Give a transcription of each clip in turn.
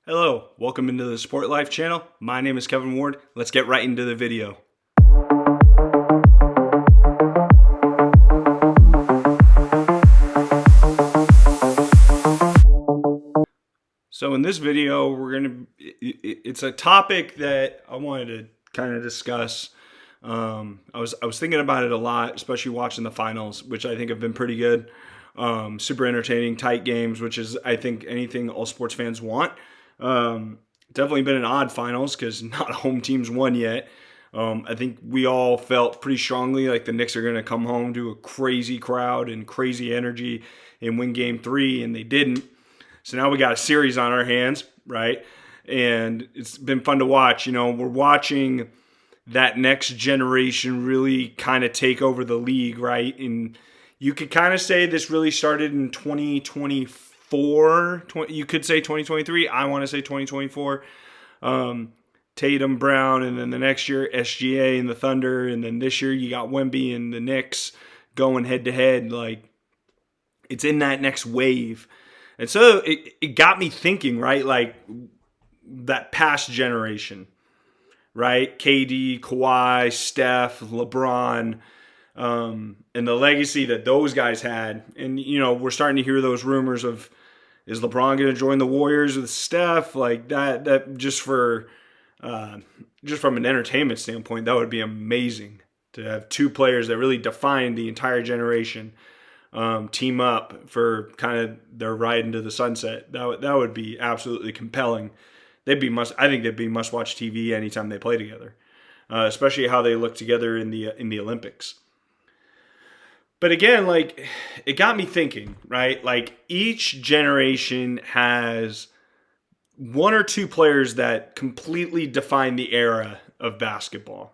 Hello, welcome into the Sport Life channel. My name is Kevin Ward. Let's get right into the video. So in this video, it's a topic that I wanted to kind of discuss. I was thinking about it a lot, especially watching the finals, which I think have been pretty good. Super entertaining, tight games, which is I think anything all sports fans want. Definitely been an odd finals because not home teams won yet. I think we all felt pretty strongly like the Knicks are going to come home to a crazy crowd and crazy energy and win Game 3, and they didn't. So now we got a series on our hands, right? And it's been fun to watch. We're watching that next generation really kind of take over the league, right? And you could kind of say this really started in 2024. You could say 2023. I want to say 2024. Tatum, Brown, and then the next year SGA and the Thunder, and then this year you got Wemby and the Knicks going head to head. Like, it's in that next wave. And so it got me thinking, right? Like that past generation, right? KD, Kawhi, Steph, LeBron, and the legacy that those guys had. And, we're starting to hear those rumors of, is LeBron going to join the Warriors with Steph? Like that just from an entertainment standpoint, that would be amazing to have two players that really defined the entire generation. Team up for kind of their ride into the sunset. That would be absolutely compelling. I think they'd be must-watch TV anytime they play together, especially how they look together in the Olympics. But again, like, it got me thinking, right? Like, each generation has one or two players that completely define the era of basketball.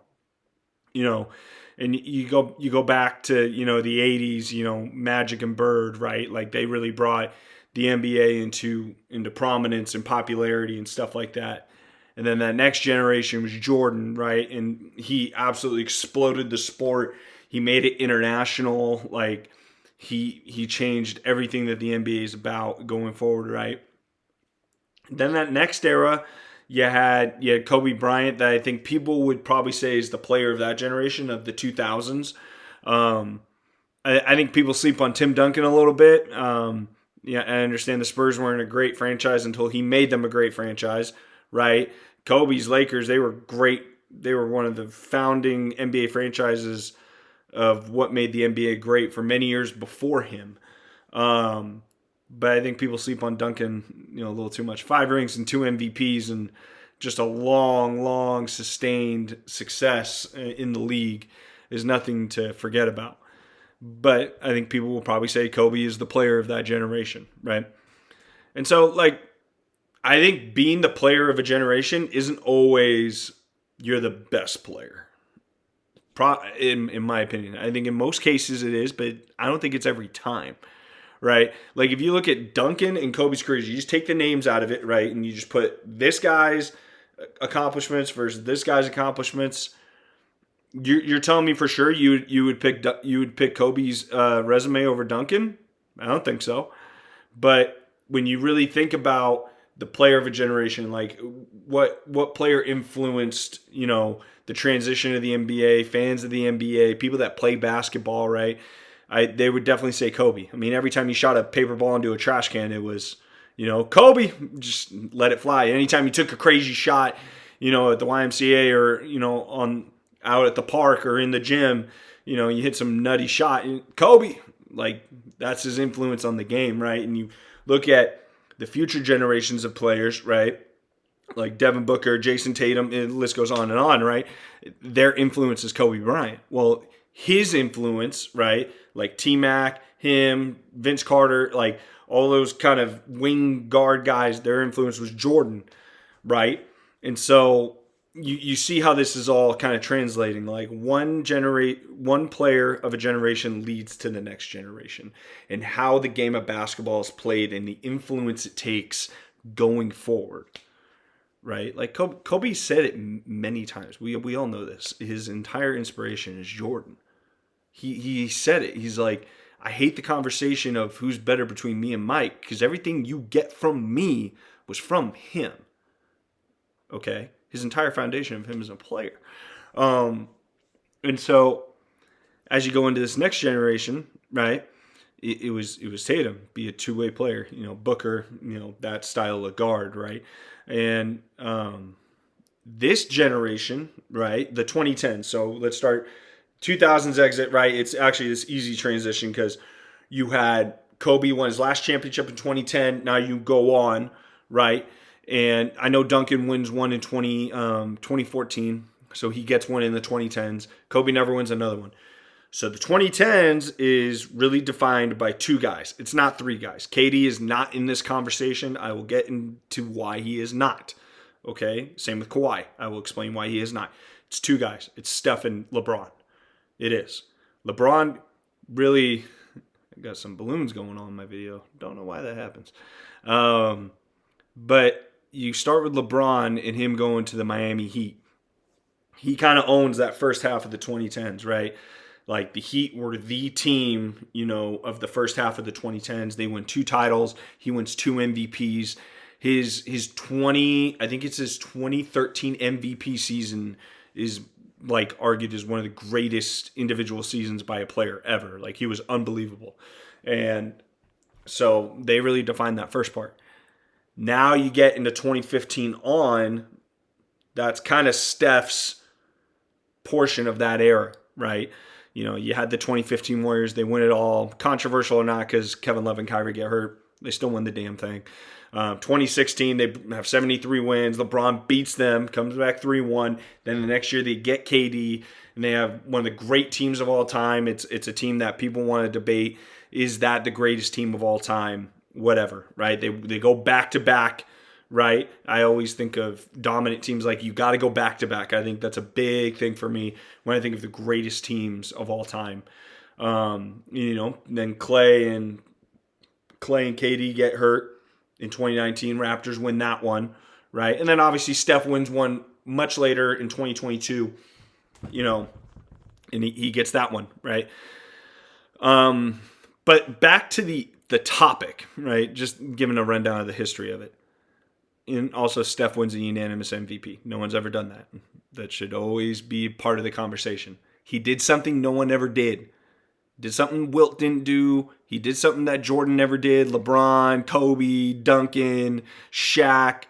And you go back to, the 80s, Magic and Bird, right? Like, they really brought the NBA into prominence and popularity and stuff like that. And then that next generation was Jordan, right? And he absolutely exploded the sport. He made it international. Like, he changed everything that the NBA is about going forward, right? Then that next era, you had Kobe Bryant, that I think people would probably say is the player of that generation of the 2000s. I think people sleep on Tim Duncan a little bit. I understand the Spurs weren't a great franchise until he made them a great franchise, right? Kobe's Lakers, they were great. They were one of the founding NBA franchises of what made the NBA great for many years before him. But I think people sleep on Duncan, a little too much. 5 rings and 2 MVPs and just a long, sustained success in the league is nothing to forget about. But I think people will probably say Kobe is the player of that generation, right? And so, like, I think being the player of a generation isn't always you're the best player. In my opinion. I think in most cases it is, but I don't think it's every time. Right? Like, if you look at Duncan and Kobe's careers, you just take the names out of it, right? And you just put this guy's accomplishments versus this guy's accomplishments. You're telling me for sure you would pick Kobe's resume over Duncan? I don't think so. But when you really think about the player of a generation, like what player influenced, the transition of the NBA, fans of the NBA, people that play basketball, right? They would definitely say Kobe. I mean, every time you shot a paper ball into a trash can, it was, Kobe, just let it fly. Anytime you took a crazy shot, at the YMCA or, out at the park or in the gym, you hit some nutty shot. Kobe, like, that's his influence on the game, right? And you look at the future generations of players, right? Like Devin Booker, Jason Tatum, and the list goes on, right? Their influence is Kobe Bryant. Well, his influence, right? Like T-Mac, him, Vince Carter, like all those kind of wing guard guys, their influence was Jordan, right? And so you see how this is all kind of translating. Like one player of a generation leads to the next generation, and how the game of basketball is played and the influence it takes going forward. Right? Like Kobe said it many times. We all know this. His entire inspiration is Jordan. He said it. He's like, I hate the conversation of who's better between me and Mike, because everything you get from me was from him. Okay? His entire foundation of him as a player. And so as you go into this next generation, right, it was Tatum, be a two-way player, Booker, that style of guard, right? And this generation, right, the 2010s. So let's start 2000s exit, right? It's actually this easy transition because you had Kobe won his last championship in 2010. Now you go on, right? And I know Duncan wins one in 2014, so he gets one in the 2010s. Kobe never wins another one. So the 2010s is really defined by two guys. It's not three guys. KD is not in this conversation. I will get into why he is not. Okay? Same with Kawhi. I will explain why he is not. It's two guys. It's Steph and LeBron. It is. LeBron really... I got some balloons going on in my video. Don't know why that happens. But you start with LeBron and him going to the Miami Heat. He kind of owns that first half of the 2010s, right? Like the Heat were the team, of the first half of the 2010s. They win 2 titles. He wins 2 MVPs. His 2013 MVP season is like argued as one of the greatest individual seasons by a player ever. Like he was unbelievable. And so they really defined that first part. Now you get into 2015 on, that's kind of Steph's portion of that era, right? You had the 2015 Warriors. They win it all. Controversial or not, because Kevin Love and Kyrie get hurt. They still win the damn thing. 2016, they have 73 wins. LeBron beats them, comes back 3-1. Then the next year, they get KD, and they have one of the great teams of all time. It's a team that people want to debate. Is that the greatest team of all time? Whatever, right? They go back-to-back, right? I always think of dominant teams like you got to go back-to-back. I think that's a big thing for me when I think of the greatest teams of all time. Then Clay and KD get hurt. In 2019, Raptors win that one, right? And then obviously Steph wins one much later in 2022, and he gets that one, right? But back to the topic, right? Just giving a rundown of the history of it. And also Steph wins a unanimous MVP. No one's ever done that. That should always be part of the conversation. He did something no one ever did. Did something Wilt didn't do. He did something that Jordan never did. LeBron, Kobe, Duncan, Shaq.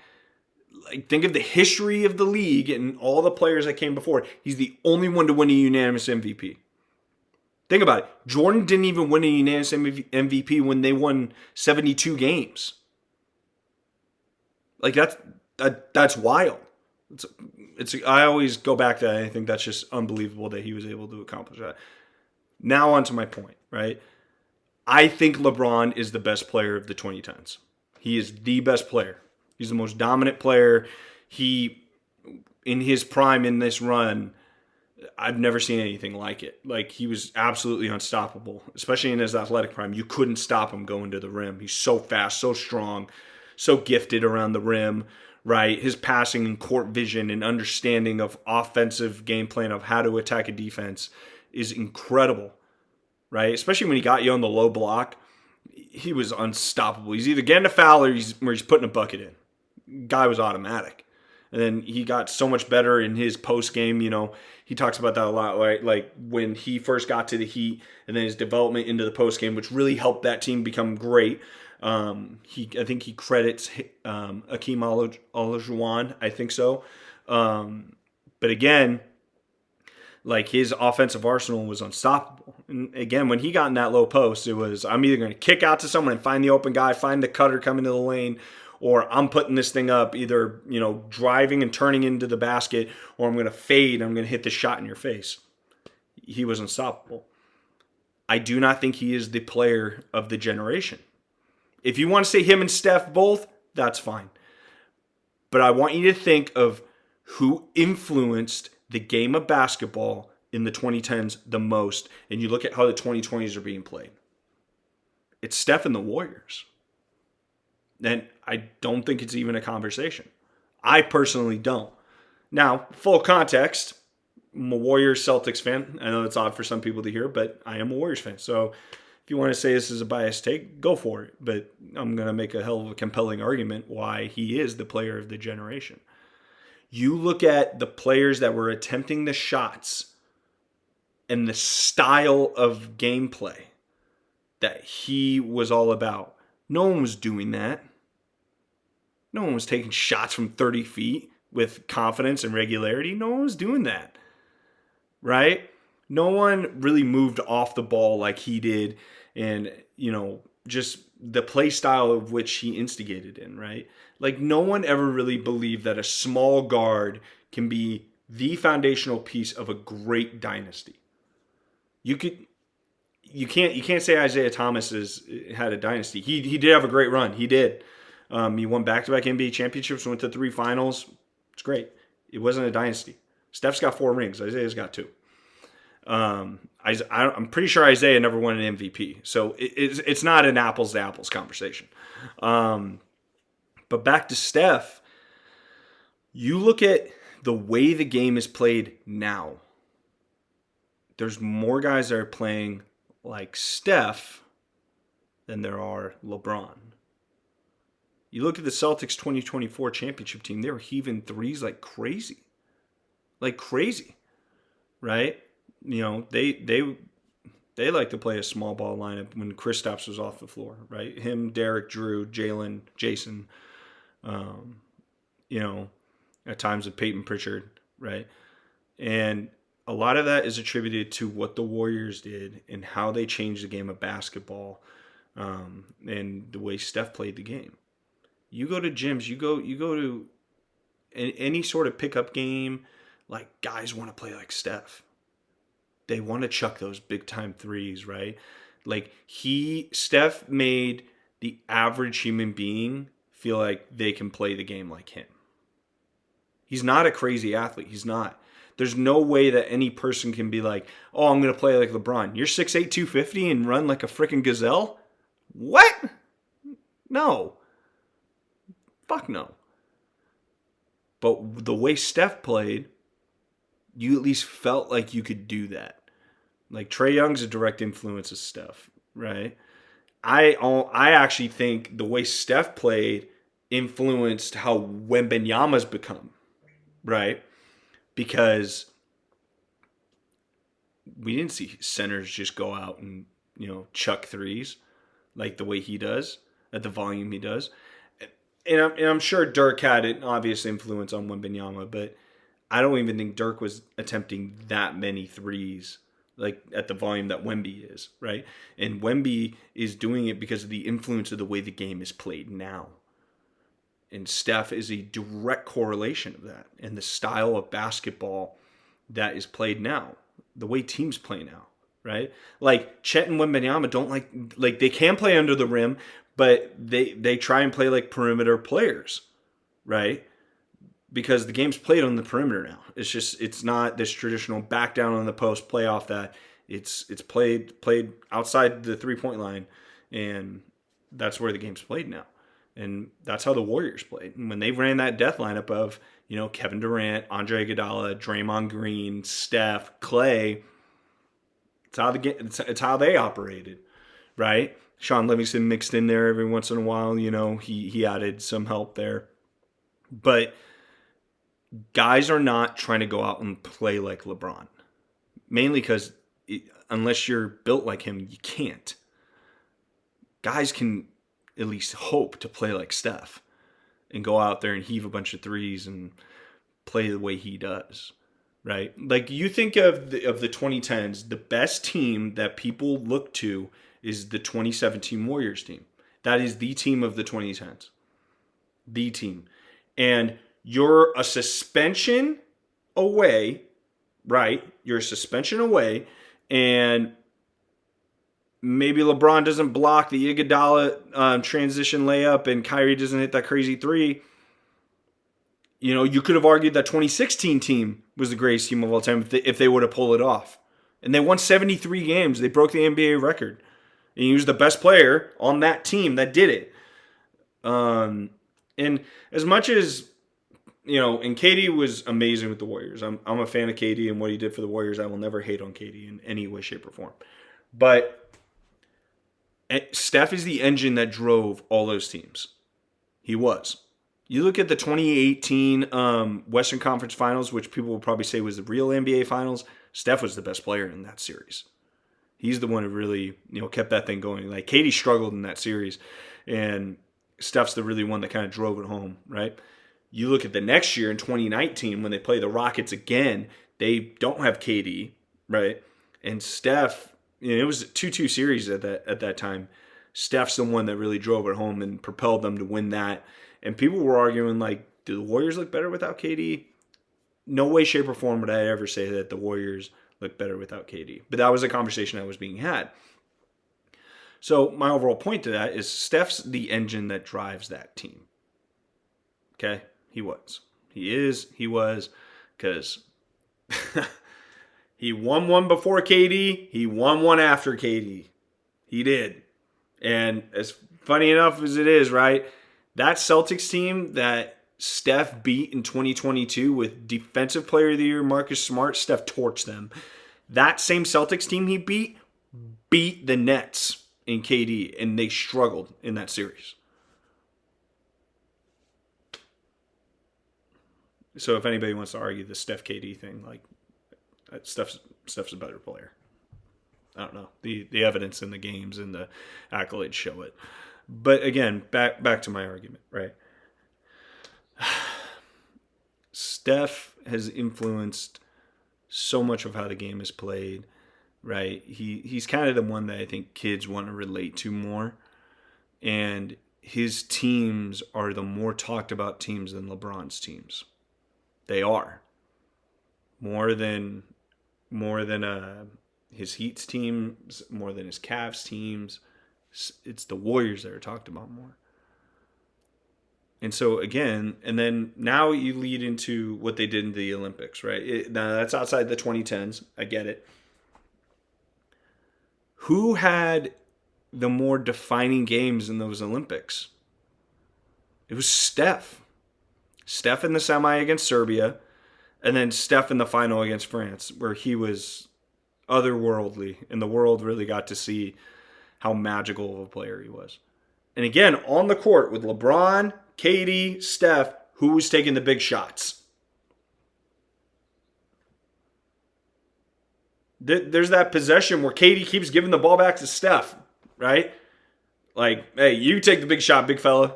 Like, think of the history of the league and all the players that came before. He's the only one to win a unanimous MVP. Think about it. Jordan didn't even win a unanimous MVP when they won 72 games. Like, that's wild. I always go back to that. I think that's just unbelievable that he was able to accomplish that. Now on to my point, right? I think LeBron is the best player of the 2010s. He is the best player. He's the most dominant player. He, in his prime in this run, I've never seen anything like it. Like, he was absolutely unstoppable, especially in his athletic prime. You couldn't stop him going to the rim. He's so fast, so strong, so gifted around the rim, right? His passing and court vision and understanding of offensive game plan of how to attack a defense is incredible, right? Especially when he got you on the low block, he was unstoppable. He's either getting a foul or he's putting a bucket in. Guy was automatic. And then he got so much better in his post game. He talks about that a lot, right? Like when he first got to the Heat, and then his development into the post game, which really helped that team become great. I think he credits Akeem Olajuwon. I think so. But again, like his offensive arsenal was unstoppable. And again, when he got in that low post, it was, I'm either going to kick out to someone and find the open guy, find the cutter coming to the lane, or I'm putting this thing up, either, driving and turning into the basket, or I'm going to fade and I'm going to hit the shot in your face. He was unstoppable. I do not think he is the player of the generation. If you want to say him and Steph both, that's fine. But I want you to think of who influenced the game of basketball in the 2010s the most, and you look at how the 2020s are being played. It's Steph and the Warriors. And I don't think it's even a conversation. I personally don't. Now, full context, I'm a Warriors-Celtics fan. I know it's odd for some people to hear, but I am a Warriors fan. So if you want to say this is a biased take, go for it. But I'm going to make a hell of a compelling argument why he is the player of the generation. You look at the players that were attempting the shots and the style of gameplay that he was all about. No one was doing that. No one was taking shots from 30 feet with confidence and regularity. No one was doing that, right? No one really moved off the ball like he did, and, just the play style of which he instigated in, right? Like, no one ever really believed that a small guard can be the foundational piece of a great dynasty. You can't say Isaiah Thomas had a dynasty. He did have a great run. He did. He won back-to-back NBA championships, went to 3 finals. It's great. It wasn't a dynasty. Steph's got 4 rings. Isaiah's got 2. I'm pretty sure Isaiah never won an MVP. So it's not an apples-to-apples conversation. But back to Steph, you look at the way the game is played now. There's more guys that are playing like Steph than there are LeBron. You look at the Celtics 2024 championship team, they were heaving threes like crazy. Like crazy. Right? They like to play a small ball lineup when Kristaps was off the floor, right? Him, Derek, Drew, Jalen, Jason, at times with Peyton Pritchard, right? And a lot of that is attributed to what the Warriors did and how they changed the game of basketball, and the way Steph played the game. You go to gyms, you go to any sort of pickup game, like, guys want to play like Steph. They want to chuck those big time threes, right? Like, Steph made the average human being feel like they can play the game like him. He's not a crazy athlete. He's not. There's no way that any person can be like, oh, I'm going to play like LeBron. You're 6'8", 250 and run like a freaking gazelle? What? No. Fuck no. But the way Steph played, you at least felt like you could do that. Like, Trae Young's a direct influence of Steph, right? I actually think the way Steph played influenced how Wembanyama's become, right? Because we didn't see centers just go out and, chuck threes like the way he does, at the volume he does. And I'm sure Dirk had an obvious influence on Wembanyama, but I don't even think Dirk was attempting that many threes, like at the volume that Wemby is, right? And Wemby is doing it because of the influence of the way the game is played now. And Steph is a direct correlation of that, and the style of basketball that is played now, the way teams play now, right? Like, Chet and Wembanyama don't like they can play under the rim, but they try and play like perimeter players, right? Because the game's played on the perimeter now. It's not this traditional back down on the post play off that. It's played outside the 3-point line, and that's where the game's played now. And that's how the Warriors played. And when they ran that death lineup of, Kevin Durant, Andre Iguodala, Draymond Green, Steph, Clay, it's how they operated, right? Sean Livingston mixed in there every once in a while. He added some help there. But guys are not trying to go out and play like LeBron. Mainly because unless you're built like him, you can't. Guys can at least hope to play like Steph and go out there and heave a bunch of threes and play the way he does, right? Like, you think of the 2010s, the best team that people look to is the 2017 Warriors team. That is the team of the 2010s. The team. And you're a suspension away, right? You're a suspension away, and maybe LeBron doesn't block the Iguodala transition layup and Kyrie doesn't hit that crazy three. You could have argued that 2016 team was the greatest team of all time if they would have pulled it off. And they won 73 games. They broke the NBA record. And he was the best player on that team that did it. And as much as, and KD was amazing with the Warriors. I'm a fan of KD and what he did for the Warriors. I will never hate on KD in any way, shape, or form. But Steph is the engine that drove all those teams. He was. You look at the 2018 Western Conference Finals, which people will probably say was the real NBA Finals. Steph was the best player in that series. He's the one who really, kept that thing going. Like, Katie struggled in that series, and Steph's the really one that kind of drove it home, right? You look at the next year in 2019 when they play the Rockets again, they don't have KD, right? And Steph, it was a 2-2 series at that time. Steph's the one that really drove it home and propelled them to win that. And people were arguing, like, do the Warriors look better without KD? No way, shape, or form would I ever say that the Warriors look better without KD. But that was a conversation that was being had. So my overall point to that is Steph's the engine that drives that team. Okay? He was. He was. Because he won one before KD. He won one after KD. He did. And as funny enough as it is, right? That Celtics team that Steph beat in 2022 with Defensive Player of the Year Marcus Smart, Steph torched them. That same Celtics team he beat the Nets in KD, and they struggled in that series. So if anybody wants to argue the Steph KD thing, like, Steph's a better player. I don't know. The evidence in the games and the accolades show it. But again, back to my argument, right? Steph has influenced so much of how the game is played, right? He's kind of the one that I think kids want to relate to more. And his teams are the more talked about teams than LeBron's teams. They are. More than his Heat's teams, more than his Cavs teams. It's the Warriors that are talked about more. And so again, and then now you lead into what they did in the Olympics, right? Now that's outside the 2010s. I get it. Who had the more defining games in those Olympics? It was Steph. Steph in the semi against Serbia, and then Steph in the final against France, where he was otherworldly, and the world really got to see how magical of a player he was. And again, on the court with LeBron, KD, Steph, who was taking the big shots? There's that possession where KD keeps giving the ball back to Steph, right? Like, hey, you take the big shot, big fella.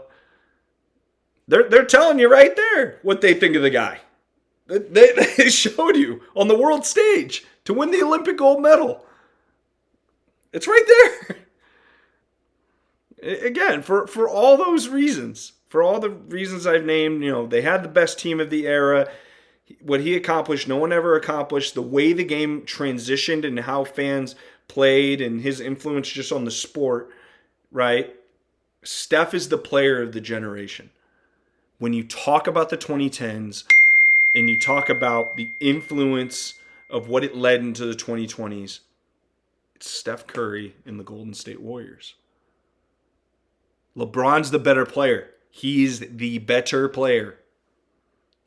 They're telling you right there what they think of the guy. They showed you on the world stage to win the Olympic gold medal. It's right there. Again, for all those reasons, for all the reasons I've named, they had the best team of the era. What he accomplished, no one ever accomplished. The way the game transitioned and how fans played and his influence just on the sport, right? Steph is the player of the generation. When you talk about the 2010s and you talk about the influence of what it led into the 2020s, it's Steph Curry and the Golden State Warriors. LeBron's the better player. He's the better player.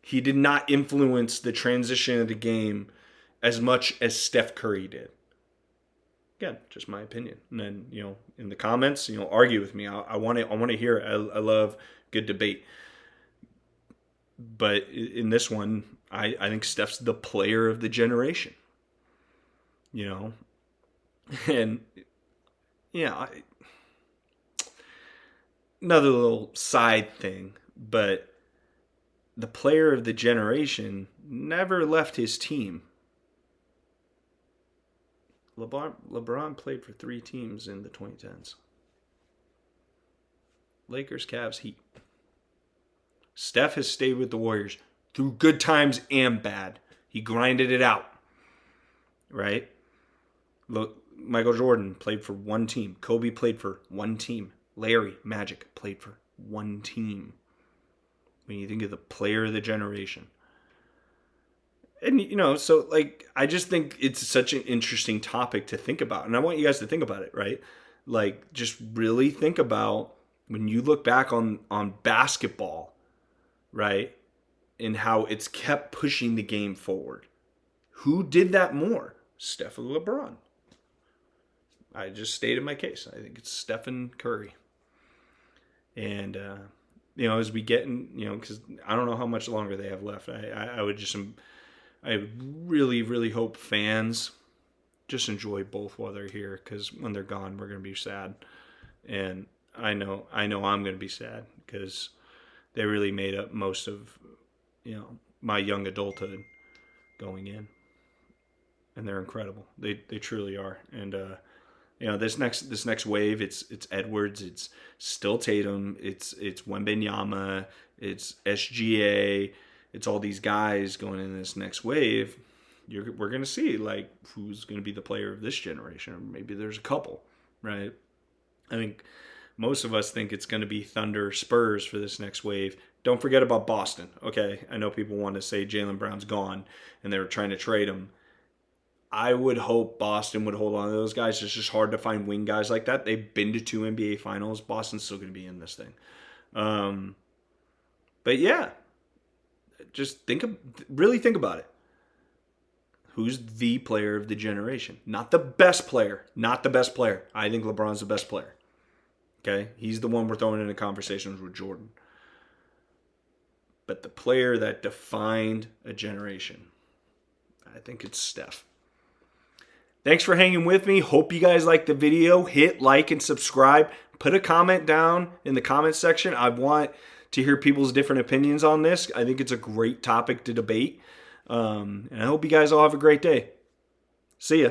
He did not influence the transition of the game as much as Steph Curry did. Again, just my opinion. And then, in the comments, argue with me. I want to hear it. I love good debate. But in this one, I think Steph's the player of the generation. And another little side thing, but the player of the generation never left his team. LeBron played for 3 teams in the 2010s. Lakers, Cavs, Heat. Steph has stayed with the Warriors through good times and bad. He grinded it out, right? Look, Michael Jordan played for 1 team. Kobe played for 1 team. Larry, Magic, played for 1 team. When you think of the player of the generation. And, so, I just think it's such an interesting topic to think about. And I want you guys to think about it, right? Just really think about when you look back on basketball, right? And how it's kept pushing the game forward. Who did that more? Steph or LeBron? I just stated my case. I think it's Steph and Curry. And, as we get in, because I don't know how much longer they have left. I would really, really hope fans just enjoy both while they're here, because when they're gone, we're going to be sad. And I know I'm going to be sad, because they really made up most of, my young adulthood going in. And they're incredible. They truly are. And, this next wave, it's Edwards, it's still Tatum, it's Wembanyama, it's SGA, it's all these guys going in this next wave. We're going to see, like, who's going to be the player of this generation. Or maybe there's a couple, right? I think most of us think it's going to be Thunder, Spurs for this next wave. Don't forget about Boston, okay? I know people want to say Jaylen Brown's gone and they were trying to trade him. I would hope Boston would hold on to those guys. It's just hard to find wing guys like that. They've been to 2 NBA finals. Boston's still going to be in this thing. But yeah, just really think about it. Who's the player of the generation? Not the best player. Not the best player. I think LeBron's the best player. Okay? He's the one we're throwing into conversations with Jordan. But the player that defined a generation, I think it's Steph. Thanks for hanging with me. Hope you guys liked the video. Hit like and subscribe. Put a comment down in the comment section. I want to hear people's different opinions on this. I think it's a great topic to debate. And I hope you guys all have a great day. See ya.